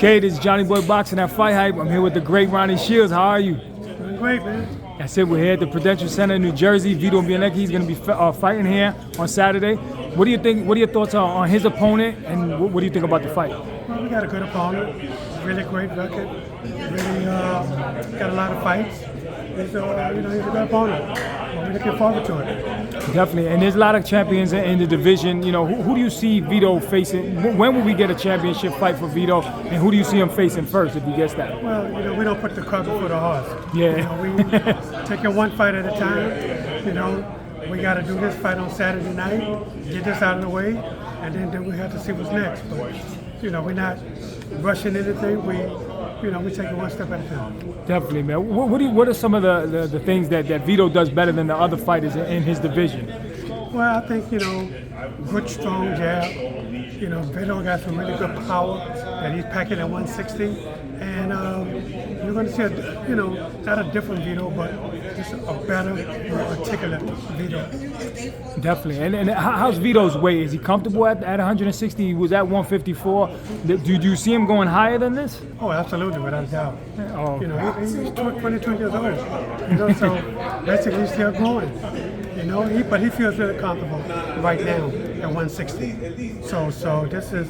Okay, this is Johnny Boy Boxing at Fight Hype. I'm here with the great Ronnie Shields. How are you? Doing great, man. That's it. We're here at the Prudential Center in New Jersey. Veto He's going to be fighting here on Saturday. What do you think? What are your thoughts on his opponent, and what do you think about the fight? Well, we got a good opponent. Really great record. Really got a lot of fights. He's a good opponent. We're looking forward to it. Definitely, and there's a lot of champions in the division. You know, who do you see Veto facing? When will we get a championship fight for Veto? And who do you see him facing first, if he gets that? Well, we don't put the cart before the horse. Yeah. We take it one fight at a time. We got to do this fight on Saturday night, get this out of the way, and then we have to see what's next. But we're not rushing anything. We take it one step at a time. Definitely, man. What are some of the things that Veto does better than the other fighters in his division? Well, I think, good, strong jab. Veto got some really good power that he's packing at 160. And you're going to see, not a different Veto, but just a better, more articulate Veto. Definitely. And how's Veto's weight? Is he comfortable at 160? He was at 154. Do you see him going higher than this? Oh, absolutely, without a doubt. Oh. He's 22 years old. So basically he's still growing. But he feels really comfortable right now at 160. So this is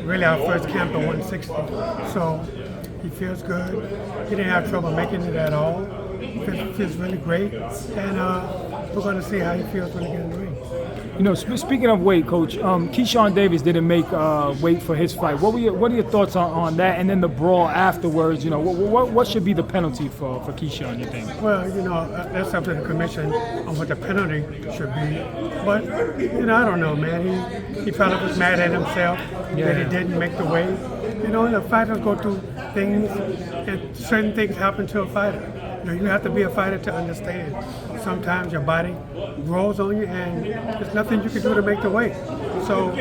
really our first camp at 160. So he feels good. He didn't have trouble making it at all. Feels really great. And we're going to see how he feels when he gets in the ring. Speaking of weight, Coach, Keshan Davis didn't make weight for his fight. What are your thoughts on that? And then the brawl afterwards. What should be the penalty for Keshan, you think? Well, that's up to the commission on what the penalty should be. But I don't know, man. He probably was mad at himself that he didn't make the weight. The fighters go through things, and certain things happen to a fighter. You have to be a fighter to understand. Sometimes your body grows on you, and there's nothing you can do to make the weight. So,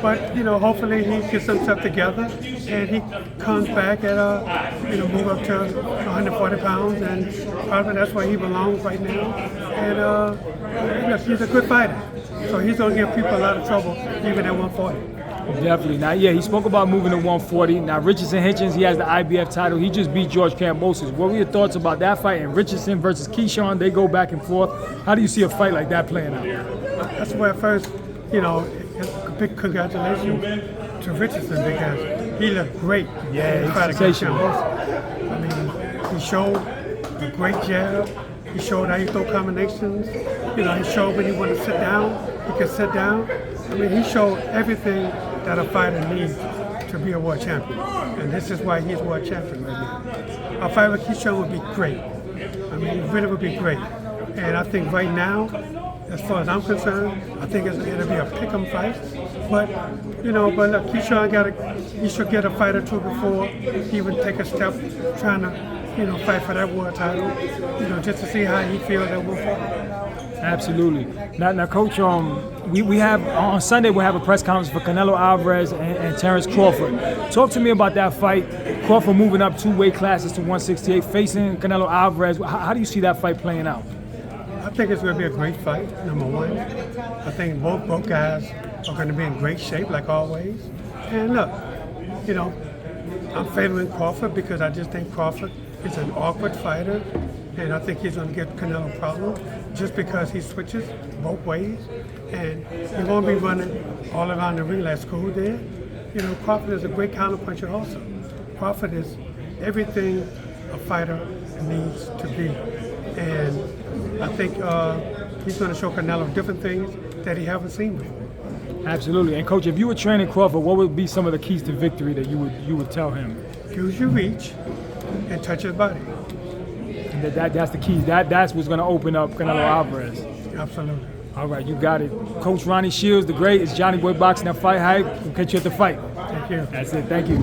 but hopefully he gets himself together and he comes back at move up to 140 pounds, and probably that's where he belongs right now. And he's a good fighter, so he's gonna give people a lot of trouble even at 140. Definitely. Now, he spoke about moving to 140. Now, Richardson Hitchens, he has the IBF title. He just beat George Kambosos. What were your thoughts about that fight? And Richardson versus Keshan, they go back and forth. How do you see a fight like that playing out? That's where first, big congratulations to Richardson because he looked great. Yeah, he's sensational. I mean, he showed a great jab. He showed how you throw combinations. He showed when he wanted to sit down, he could sit down. I mean, he showed everything that a fighter needs to be a world champion. And this is why he's world champion right now. A fight with Keshan would be great. I mean, it really would be great. And I think right now, as far as I'm concerned, I think it'll be a pick'em fight. But look, Keshan he should get a fight or two before he would take a step trying to, fight for that world title, just to see how he feels at 140. Absolutely. Now, Coach, we have on Sunday we'll have a press conference for Canelo Alvarez and Terence Crawford. Talk to me about that fight. Crawford moving up 2 weight classes to 168, facing Canelo Alvarez. How do you see that fight playing out? I think it's going to be a great fight, number one. I think both guys are going to be in great shape, like always. And look, I'm favoring Crawford because I just think Crawford is an awkward fighter, and I think he's going to get Canelo problems just because he switches both ways, and he won't be running all around the ring like School did. Crawford is a great counterpuncher also. Crawford is everything a fighter needs to be, and I think he's going to show Canelo different things that he haven't seen before. Absolutely. And Coach, if you were training Crawford, what would be some of the keys to victory that you would tell him? Use your reach and touch his body. And that's the key. That's what's going to open up Canelo Alvarez. Absolutely. All right, you got it. Coach Ronnie Shields, the great. It's Johnny Boy Boxing at Fight Hype. We'll catch you at the fight. Thank you. That's it. Thank you.